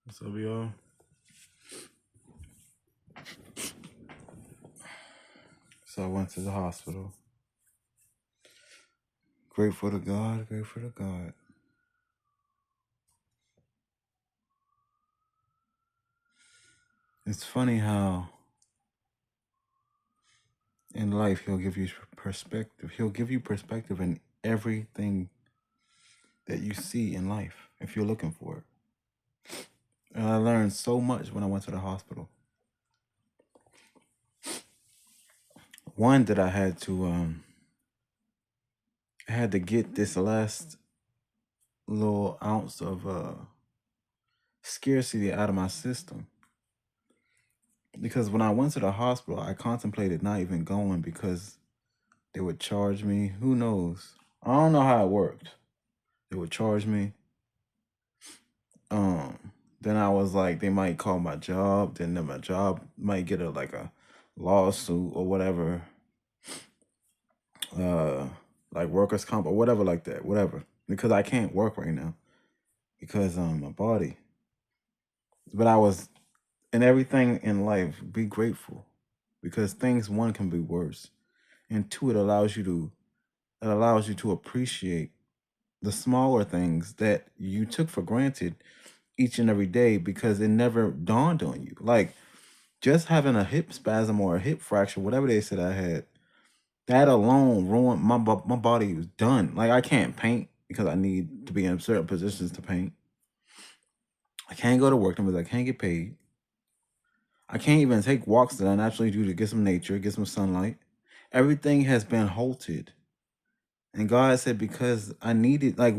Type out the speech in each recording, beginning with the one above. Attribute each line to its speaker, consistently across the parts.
Speaker 1: What's up, y'all? So I went to the hospital. Grateful to God, grateful to God. It's funny how in life He'll give you perspective. He'll give you perspective in everything that you see in life if you're looking for it. And I learned so much when I went to the hospital. One that I had to get this last little ounce of scarcity out of my system. Because when I went to the hospital, I contemplated not even going because they would charge me. Who knows? I don't know how it worked. They would charge me. Then I was like, they might call my job. Then my job might get a lawsuit or whatever. Like workers' comp or whatever like that. Whatever. Because I can't work right now. Because my body. But I was in everything in life, be grateful. Because things, one, can be worse. And two, it allows you to appreciate the smaller things that you took for granted each and every day because it never dawned on you. Like just having a hip spasm or a hip fracture, whatever they said I had, that alone ruined my body was done. Like I can't paint because I need to be in certain positions to paint. I can't go to work because I can't get paid. I can't even take walks that I naturally do to get some nature, get some sunlight. Everything has been halted. And God said, because I needed, like,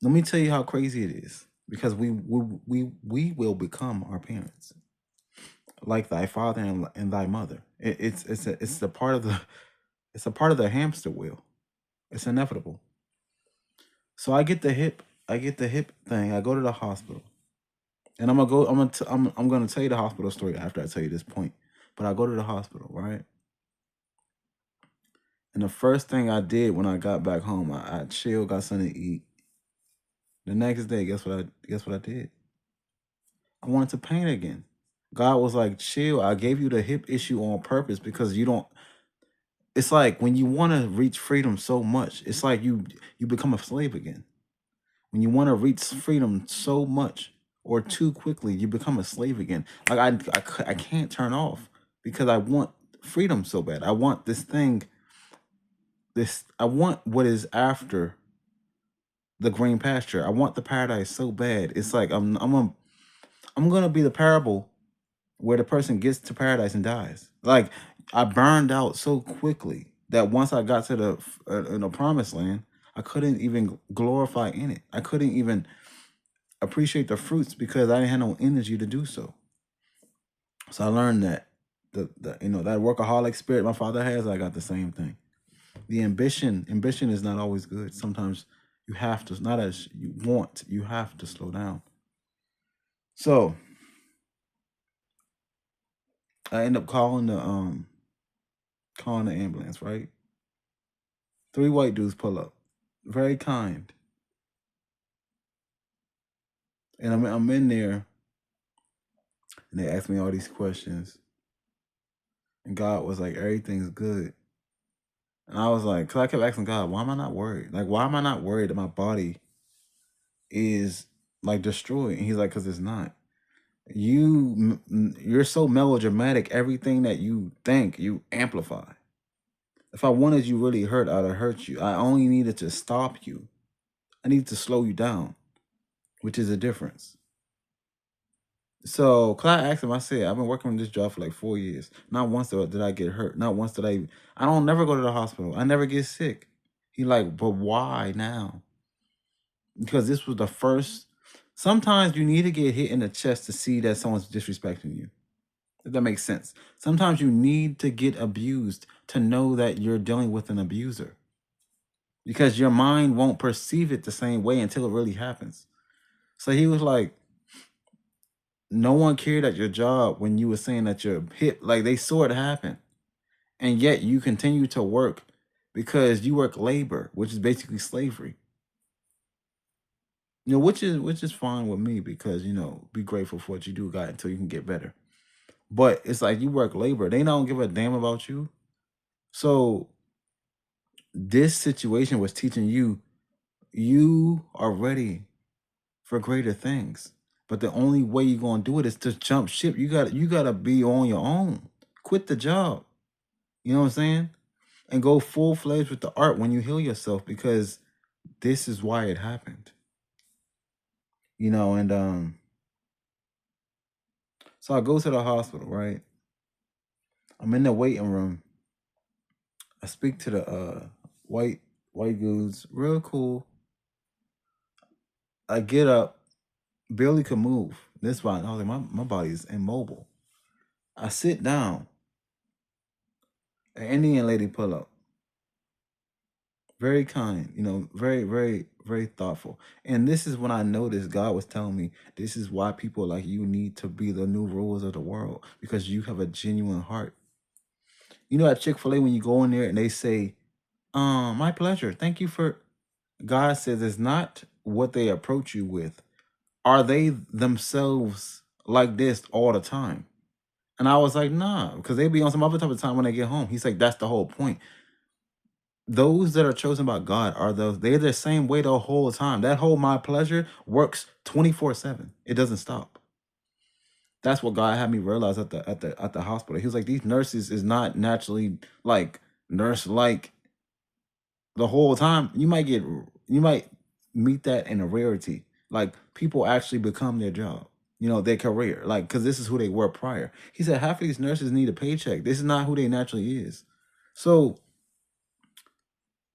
Speaker 1: let me tell you how crazy it is. Because we will become our parents, like thy father and thy mother. It's a part of the hamster wheel. It's inevitable. So I get the hip thing. I go to the hospital, and I'm gonna tell you the hospital story after I tell you this point. But I go to the hospital, right? And the first thing I did when I got back home, I chilled, got something to eat. The next day, guess what I did? I wanted to paint again. God was like, chill. I gave you the hip issue on purpose because you don't. It's like when you want to reach freedom so much, it's like you become a slave again. When you want to reach freedom so much or too quickly, you become a slave again. Like I can't turn off because I want freedom so bad. I want this thing. I want what is after the green pasture. I want the paradise so bad. It's like I'm gonna be the parable where the person gets to paradise and dies. Like I burned out so quickly that once I got to the promised land, I couldn't even glorify in it. I couldn't even appreciate the fruits because I didn't have no energy to do so. So I learned that the that workaholic spirit my father has, I got the same thing. The ambition is not always good. Sometimes you have to, not as you want, you have to slow down. So I end up calling the ambulance, right? 3 white dudes pull up. Very kind. And I'm in there and they ask me all these questions. And God was like, everything's good. And I was like, because I kept asking God, why am I not worried? Like, why am I not worried that my body is like destroyed? And he's like, because it's not. You're so melodramatic. Everything that you think, you amplify. If I wanted you really hurt, I'd have hurt you. I only needed to stop you. I need to slow you down, which is a difference. So, cause I asked him, I said, I've been working on this job for like 4 years. Not once did I get hurt. Not once did I don't never go to the hospital. I never get sick. He like, but why now? Because this was the first. Sometimes you need to get hit in the chest to see that someone's disrespecting you. If that makes sense. Sometimes you need to get abused to know that you're dealing with an abuser. Because your mind won't perceive it the same way until it really happens. So he was like, no one cared at your job when you were saying that your hip, like they saw it happen. And yet you continue to work because you work labor, which is basically slavery. You know, which is fine with me because be grateful for what you do, God, until you can get better. But it's like you work labor; they don't give a damn about you. So this situation was teaching you are ready for greater things. But the only way you're gonna do it is to jump ship. You gotta be on your own. Quit the job. You know what I'm saying? And go full fledged with the art when you heal yourself because this is why it happened. And so I go to the hospital, right? I'm in the waiting room. I speak to the white dudes, real cool. I get up, barely could move. This fine. I was like, my body is immobile. I sit down. An Indian lady pull up. Very kind, very, very, very thoughtful. And this is when I noticed God was telling me this is why people like you need to be the new rulers of the world because you have a genuine heart. At Chick-fil-A when you go in there and they say, my pleasure. Thank you for God says it's not what they approach you with. Are they themselves like this all the time? And I was like, nah, because they be on some other type of time when they get home. He's like, that's the whole point. Those that are chosen by God are they're the same way the whole time. That whole my pleasure works 24/7. It doesn't stop. That's what God had me realize at the hospital. He was like, these nurses is not naturally like nurse like the whole time. You might meet that in a rarity. Like people actually become their job, their career. Like, because this is who they were prior. He said half of these nurses need a paycheck. This is not who they naturally is. So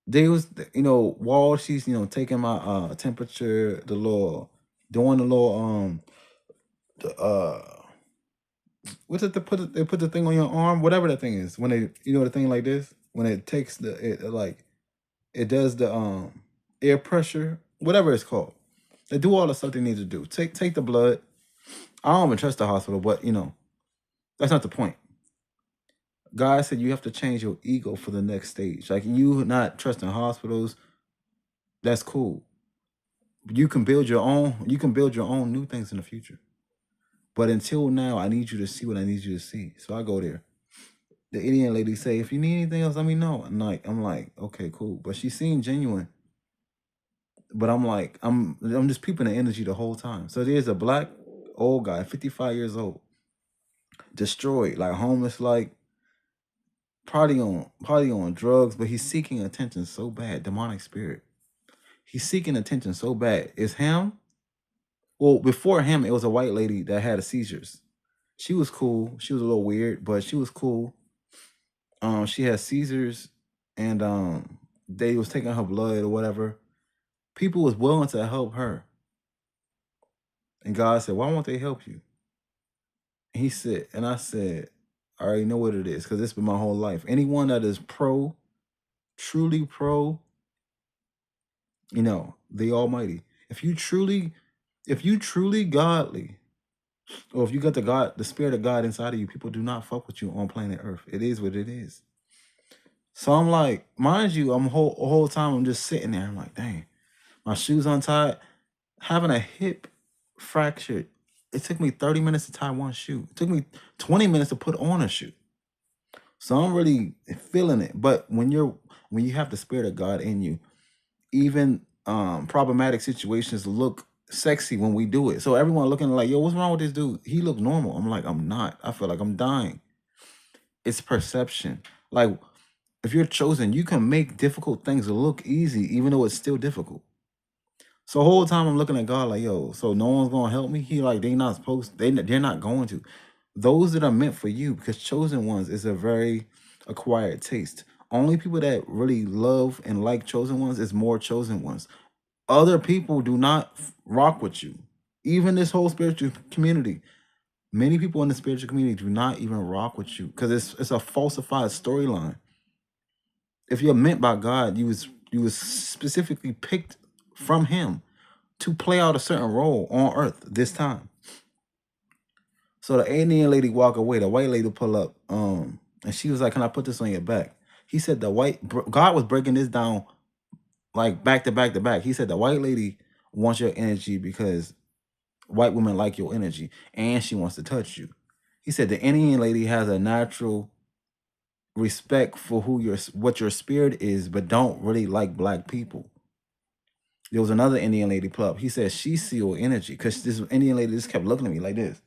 Speaker 1: they was, while she's, taking my temperature, the little doing the little the what's it they put the thing on your arm, whatever that thing is, when they the thing like this, when it takes like it does the air pressure, whatever it's called. They do all the stuff they need to do. Take the blood. I don't even trust the hospital, but that's not the point. God said you have to change your ego for the next stage. Like you not trusting hospitals, that's cool. You can build your own. You can build your own new things in the future. But until now, I need you to see what I need you to see. So I go there. The Indian lady say, if you need anything else, let me know. I'm like, okay, cool. But she seemed genuine. But I'm like, I'm just peeping the energy the whole time. So there's a black old guy, 55 years old, destroyed, like homeless, like probably on drugs, but he's seeking attention so bad, demonic spirit. He's seeking attention so bad. It's him. Well, before him, it was a white lady that had seizures. She was cool. She was a little weird, but she was cool. She had seizures, and they was taking her blood or whatever. People was willing to help her, and God said, "Why won't they help you?" He said, and I said, "I already know what it is because it's been my whole life. Anyone that is truly pro, the Almighty. If you truly godly, or if you got the spirit of God inside of you, people do not fuck with you on planet Earth. It is what it is." So I'm like, mind you, I'm whole time I'm just sitting there. I'm like, dang, my shoes untied, having a hip fractured. It took me 30 minutes to tie one shoe. It took me 20 minutes to put on a shoe. So I'm really feeling it. But when you have the spirit of God in you, even problematic situations look sexy when we do it. So everyone looking like, yo, what's wrong with this dude? He looks normal. I'm like, I'm not. I feel like I'm dying. It's perception. Like, if you're chosen, you can make difficult things look easy, even though it's still difficult. So the whole time I'm looking at God like, yo, so no one's gonna help me. He like, they're not going to. Those that are meant for you, because chosen ones is a very acquired taste. Only people that really love and like chosen ones is more chosen ones. Other people do not rock with you. Even this whole spiritual community, many people in the spiritual community do not even rock with you because it's a falsified storyline. If you're meant by God, you was specifically picked from Him to play out a certain role on Earth this time. So the Indian lady walk away, the white lady pull up, and she was like, "Can I put this on your back?" He said God was breaking this down like back to back to back. He said the white lady wants your energy because white women like your energy, and she wants to touch you. He said the Indian lady has a natural respect for what your spirit is, but don't really like black people. There was another Indian lady pull up. He said she see your energy because this Indian lady just kept looking at me like this,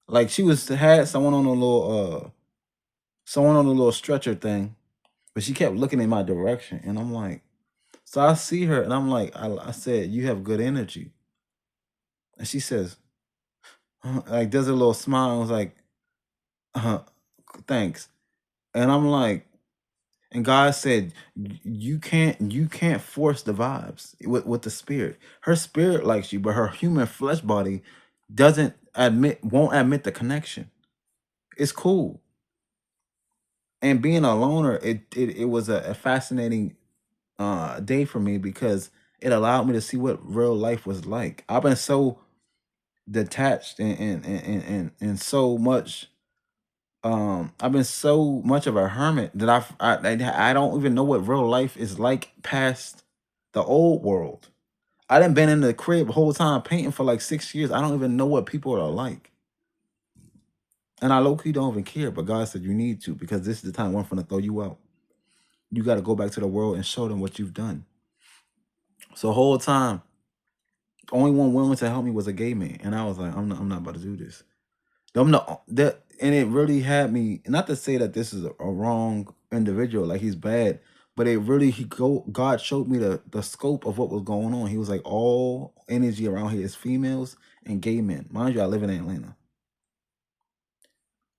Speaker 1: like she had someone on a little stretcher thing, but she kept looking in my direction, and I'm like, so I see her, and I'm like, I said, you have good energy, and she says, like, does a little smile, and was like, uh, thanks, and I'm like, and God said, you can't force the vibes with the spirit. Her spirit likes you, but her human flesh body won't admit the connection. It's cool. And being a loner, it was a fascinating day for me because it allowed me to see what real life was like. I've been so detached and so much I've been so much of a hermit that I don't even know what real life is like past the old world. I done been in the crib the whole time painting for like 6 years. I don't even know what people are like. And I low-key don't even care, but God said you need to because this is the time I'm gonna throw you out. You got to go back to the world and show them what you've done. So the whole time, the only one willing to help me was a gay man. And I was like, I'm not about to do this. I'm not that, and it really had me. Not to say that this is a wrong individual, like he's bad, but it really God showed me the scope of what was going on. He was like, all energy around here is females and gay men. Mind you, I live in Atlanta,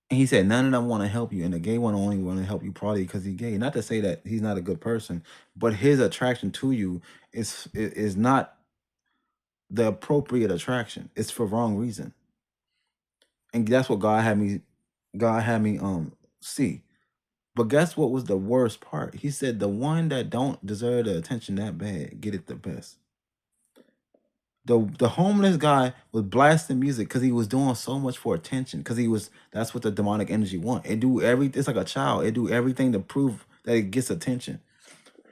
Speaker 1: and he said none of them want to help you, and the gay one only want to help you probably because he's gay. Not to say that he's not a good person, but his attraction to you is not the appropriate attraction. It's for wrong reason, and that's what God had me see. But guess what was the worst part? He said the one that don't deserve the attention that bad get it the best. The homeless guy was blasting music because he was doing so much for attention. Because that's what the demonic energy want. It's like a child. It do everything to prove that it gets attention.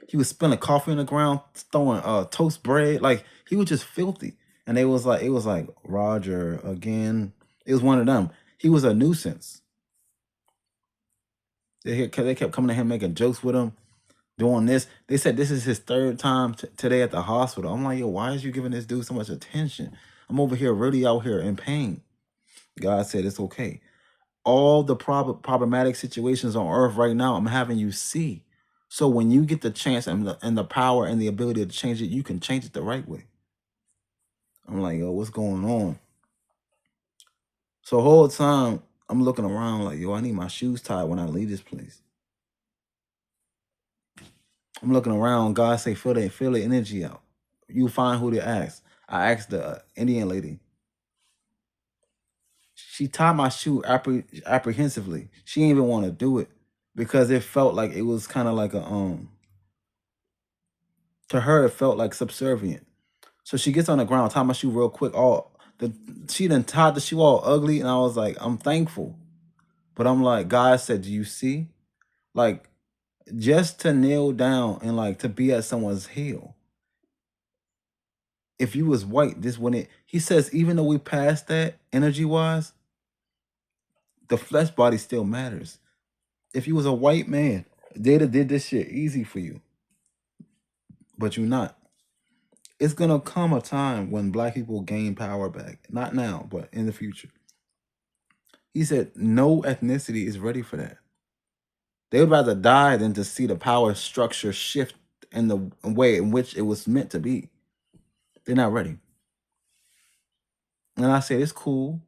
Speaker 1: He was spilling coffee on the ground, throwing toast bread. Like he was just filthy. And it was like Roger again. It was one of them. He was a nuisance. They kept coming to him making jokes with him, doing this. They said this is his third time today at the hospital. I'm like, yo, why is you giving this dude so much attention? I'm over here really out here in pain. God said it's okay. All the problematic situations on earth right now, I'm having you see. So when you get the chance and the power and the ability to change it, you can change it the right way. I'm like, yo, what's going on? So the whole time I'm looking around like, yo, I need my shoes tied when I leave this place. I'm looking around. God say, feel the energy out. You find who to ask. I asked the Indian lady. She tied my shoe apprehensively. She didn't even want to do it because it felt like it was kind of like to her it felt like subservient. So she gets on the ground, tie my shoe real quick. She done tied the shoe all ugly, and I was like, I'm thankful. But I'm like, God said, do you see? Like, just to kneel down and like to be at someone's heel. If you was white, this wouldn't. He says, even though we passed that energy wise, the flesh body still matters. If you was a white man, they'd have did this shit easy for you. But you're not. It's gonna come a time when black people gain power back. Not now, but in the future. He said no ethnicity is ready for that. They would rather die than to see the power structure shift in the way in which it was meant to be. They're not ready. And I said, it's cool.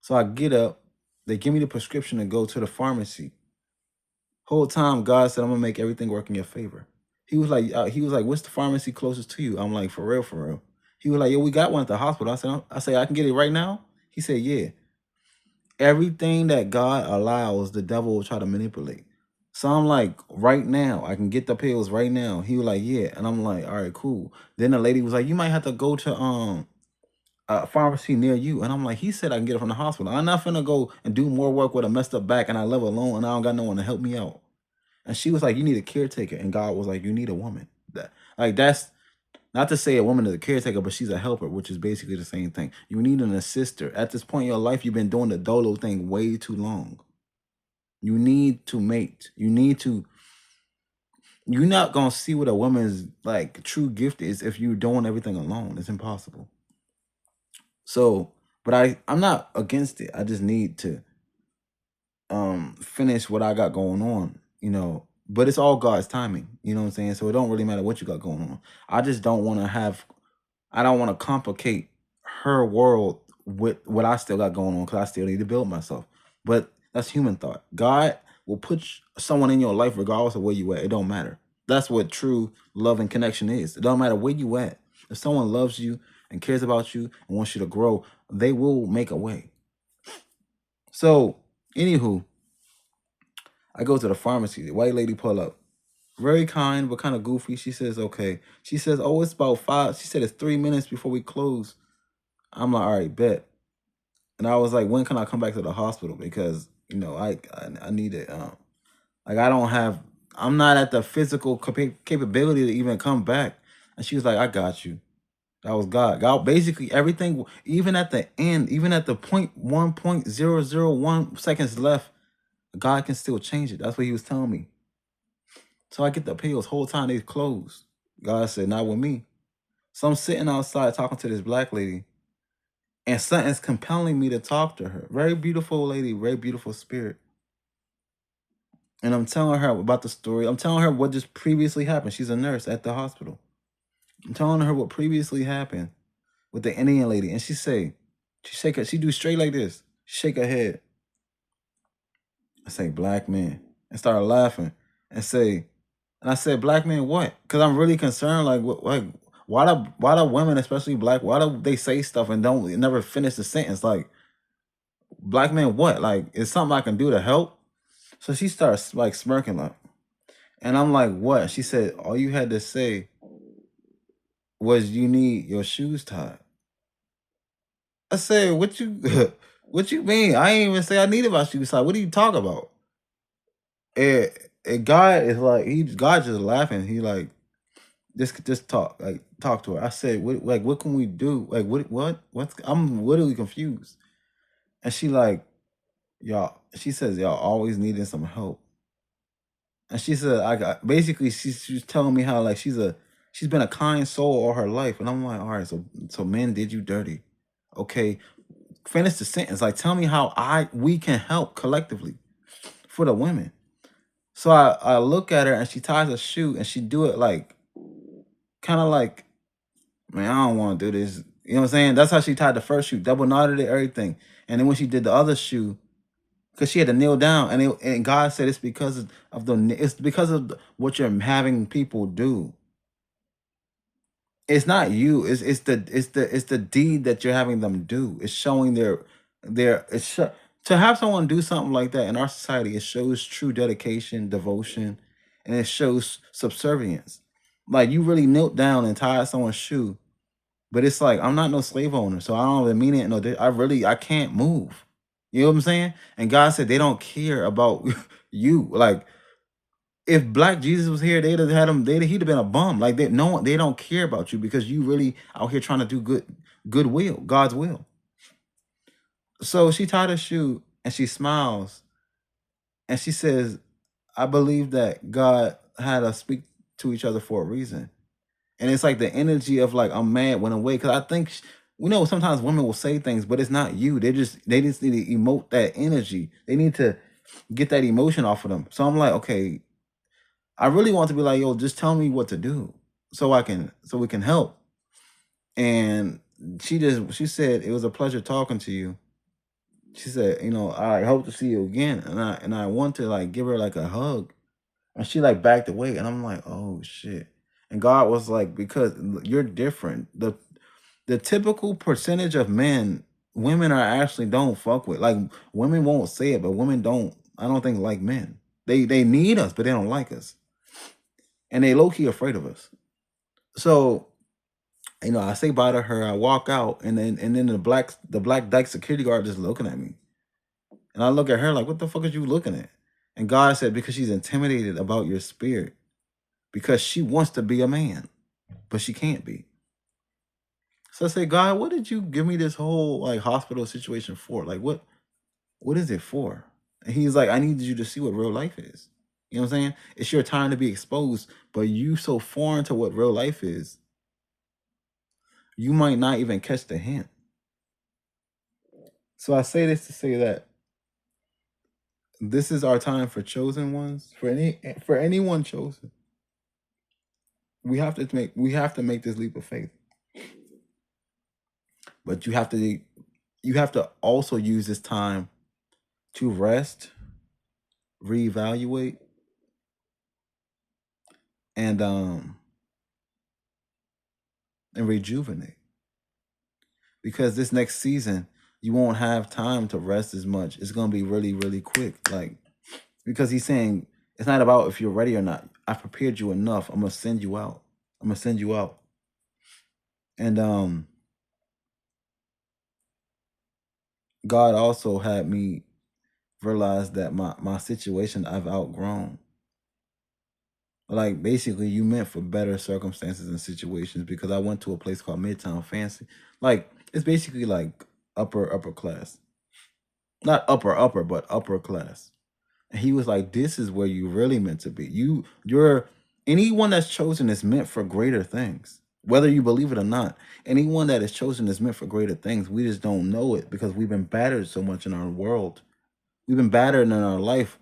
Speaker 1: So I get up. They give me the prescription to go to the pharmacy. Whole time, God said, I'm gonna make everything work in your favor. He was like, what's the pharmacy closest to you? I'm like, for real, for real. He was like, yo, we got one at the hospital. I said, I can get it right now. He said, yeah. Everything that God allows, the devil will try to manipulate. So I'm like, right now, I can get the pills right now. He was like, yeah. And I'm like, all right, cool. Then the lady was like, you might have to go to a pharmacy near you. And I'm like, he said I can get it from the hospital. I'm not finna go and do more work with a messed up back and I live alone and I don't got no one to help me out. And she was like, you need a caretaker. And God was like, you need a woman. That's Not to say a woman is a caretaker, but she's a helper, which is basically the same thing. You need an assister. At this point in your life, you've been doing the dolo thing way too long. You need to mate. You need to. You're not gonna see what a woman's like true gift is if you're doing everything alone. It's impossible. So, but I'm not against it. I just need to finish what I got going on, but it's all God's timing, you know what I'm saying? So it don't really matter what you got going on. I just don't want to I don't want to complicate her world with what I still got going on, because I still need to build myself. But that's human thought. God will put someone in your life regardless of where you at. It don't matter. That's what true love and connection is. It don't matter where you at. If someone loves you and cares about you and wants you to grow, they will make a way. So, anywho, I go to the pharmacy. The white lady pull up. Very kind, but kind of goofy. She says, okay. She says, oh, it's about 5. She said, it's 3 minutes before we close. I'm like, all right, bet. And I was like, when can I come back to the hospital? Because, I need it. Like, I'm not at the physical capability to even come back. And she was like, I got you. That was God. God, basically everything, even at the end, even at the 0.1 seconds left, God can still change it. That's what he was telling me. So I get the pills. Whole time they closed. God said, not with me. So I'm sitting outside talking to this black lady, and something's compelling me to talk to her. Very beautiful lady, very beautiful spirit. And I'm telling her about the story. I'm telling her what just previously happened. She's a nurse at the hospital. I'm telling her what previously happened with the Indian lady. And she do straight like this. Shake her head. I say, black man. And start laughing. And I said, black man, what? Because I'm really concerned, why do women, especially black, why do they say stuff and never finish the sentence? Like, black man, what? Like, is something I can do to help? So she starts like smirking, like, and I'm like, what? She said, all you had to say was you need your shoes tied. I said, what you mean? I ain't even say I needed my shoes tied. What are you talking about? And God is like, God just laughing. He like, just talk to her. I said, what can we do? Like, I'm literally confused. And she like, she says, y'all always needing some help. And she said, basically, she's telling me how like she's been a kind soul all her life. And I'm like, all right, so men did you dirty. Okay, finish the sentence. Like, tell me how we can help collectively for the women. So I look at her, and she ties a shoe, and she do it like, kind of like, man, I don't want to do this. You know what I'm saying? That's how she tied the first shoe, double knotted it, everything. And then when she did the other shoe, because she had to kneel down, and God said it's because of what you're having people do. It's not you. It's the deed that you're having them do. It's showing to have someone do something like that in our society. It shows true dedication, devotion, and it shows subservience. Like, you really knelt down and tied someone's shoe. But it's like, I'm not no slave owner, so I don't even mean it. No, I can't move. You know what I'm saying? And God said they don't care about you. Like, if Black Jesus was here, they'd have had him. He'd have been a bum. Like, they don't care about you, because you really out here trying to do goodwill, God's will. So she tied her shoe, and she smiles, and she says, I believe that God had us speak to each other for a reason. And it's like the energy of like, I'm mad went away. Because I think, sometimes women will say things, but it's not you. They just need to emote that energy. They need to get that emotion off of them. So I'm like, okay, I really want to be like, yo, just tell me what to do so we can help. And she said, it was a pleasure talking to you. She said, I hope to see you again. And I want to like give her like a hug. And she like backed away. And I'm like, oh shit. And God was like, because you're different. The typical percentage of women are actually don't fuck with. Like, women won't say it, but women I don't think like men. They need us, but they don't like us. And they low-key afraid of us. So, I say bye to her, I walk out, and then the black dyke security guard just looking at me. And I look at her like, what the fuck is you looking at? And God said, because she's intimidated about your spirit. Because she wants to be a man. but she can't be. So I say, God, what did you give me this whole like hospital situation for? Like what is it for? And he's like, I need you to see what real life is. You know what I'm saying? It's your time to be exposed, but you so foreign to what real life is, you might not even catch the hint. So I say this to say that this is our time for chosen ones, for anyone chosen. We have to make this leap of faith. But you have to also use this time to rest, reevaluate, and rejuvenate. Because this next season, you won't have time to rest as much. It's gonna be really, really quick. Like, because he's saying it's not about if you're ready or not. I prepared you enough. I'm gonna send you out. I'm gonna send you out. And God also had me realize that my situation I've outgrown. Like, basically, you meant for better circumstances and situations, because I went to a place called Midtown Fancy. Like, it's basically like upper class. Not upper, but upper class. And he was like, this is where you really meant to be. You're anyone that's chosen is meant for greater things. Whether you believe it or not, anyone that is chosen is meant for greater things. We just don't know it because we've been battered so much in our world. We've been battered in our life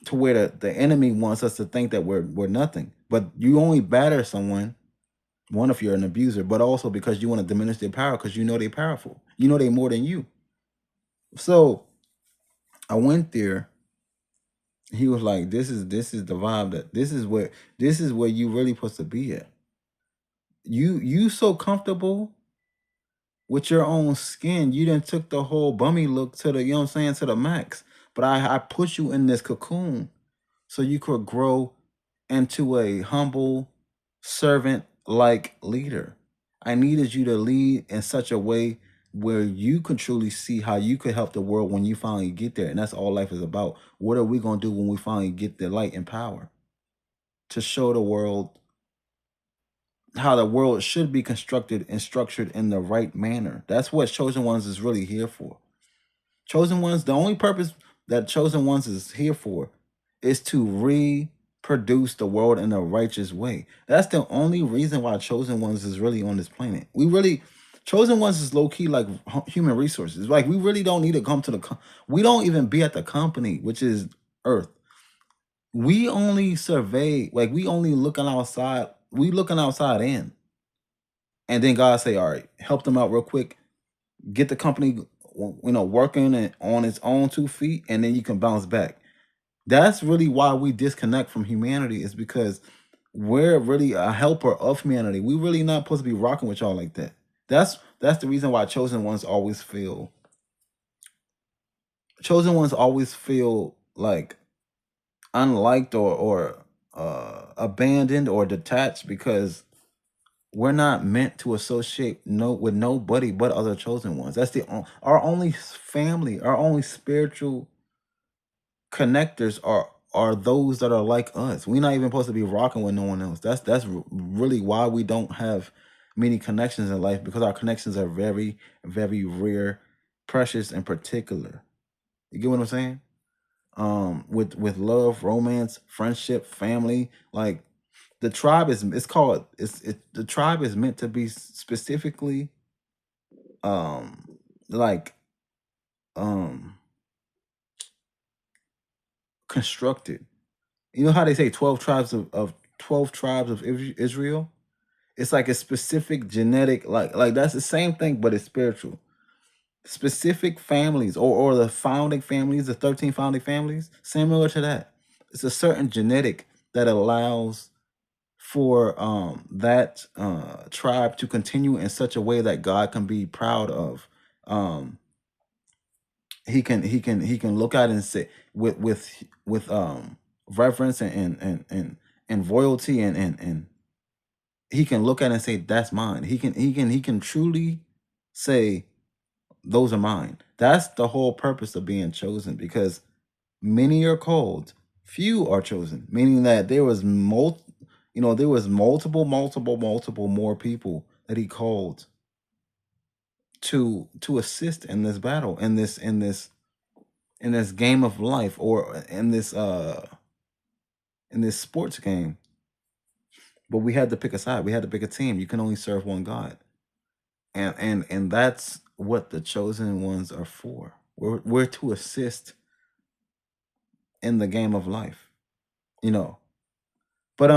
Speaker 1: to where the enemy wants us to think that we're nothing. But you only batter someone, one, if you're an abuser, but also because you want to diminish their power because you know they're powerful. You know they're more than you. So I went there. He was like, this is the vibe, that this is where you really supposed to be at. You so comfortable with your own skin, you didn't took the whole bummy look to the, you know what I'm saying, to the max. But I put you in this cocoon so you could grow into a humble servant like leader. I needed you to lead in such a way where you could truly see how you could help the world when you finally get there. And that's all life is about. What are we going to do when we finally get the light and power? To show the world how the world should be constructed and structured in the right manner. That's what Chosen Ones is really here for. Chosen Ones, the only purpose that Chosen Ones is here for is to reproduce the world in a righteous way. That's the only reason why Chosen Ones is really on this planet. Chosen Ones is low key like human resources. Like, we really don't need to come to we don't even be at the company, which is Earth. We only survey, like, we only looking outside. We looking outside in. And then God say, all right, help them out real quick. Get the company, working on its own 2 feet, and then you can bounce back. That's really why we disconnect from humanity, is because we're really a helper of humanity. We really not supposed to be rocking with y'all like that. That's the reason why chosen ones always feel like unliked or abandoned or detached, because we're not meant to associate with nobody but other chosen ones. That's our only family, our only spiritual connectors are those that are like us. We're not even supposed to be rocking with no one else. That's really why we don't have many connections in life, because our connections are very, very rare, precious, and particular. You get what I'm saying? With love, romance, friendship, family, like, the tribe is the tribe is meant to be specifically like constructed. You know how they say 12 tribes of 12 tribes of Israel? It's like a specific genetic, like that's the same thing, but it's spiritual. Specific families, or the founding families, the 13 founding families, similar to that. It's a certain genetic that allows for that tribe to continue in such a way that God can be proud of. He can look at it and say, with reverence and royalty, and he can look at it and say, that's mine. He can truly say, those are mine. That's the whole purpose of being chosen, because many are called, few are chosen, meaning that there was You know, there was multiple more people that he called to assist in this battle, in this game of life, or in this sports game. But we had to pick a side. We had to pick a team. You can only serve one God. And that's what the chosen ones are for. We're to assist in the game of life, you know. But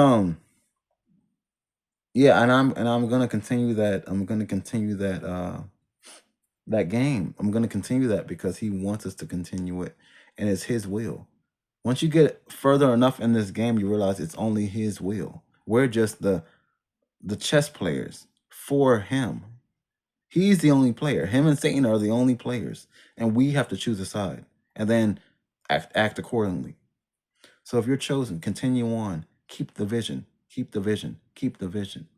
Speaker 1: yeah, and I'm gonna continue that. I'm gonna continue that game. I'm gonna continue that because he wants us to continue it, and it's his will. Once you get further enough in this game, you realize it's only his will. We're just the chess players for him. He's the only player. Him and Satan are the only players, and we have to choose a side and then act accordingly. So if you're chosen, continue on. Keep the vision. Keep the vision. Keep the vision.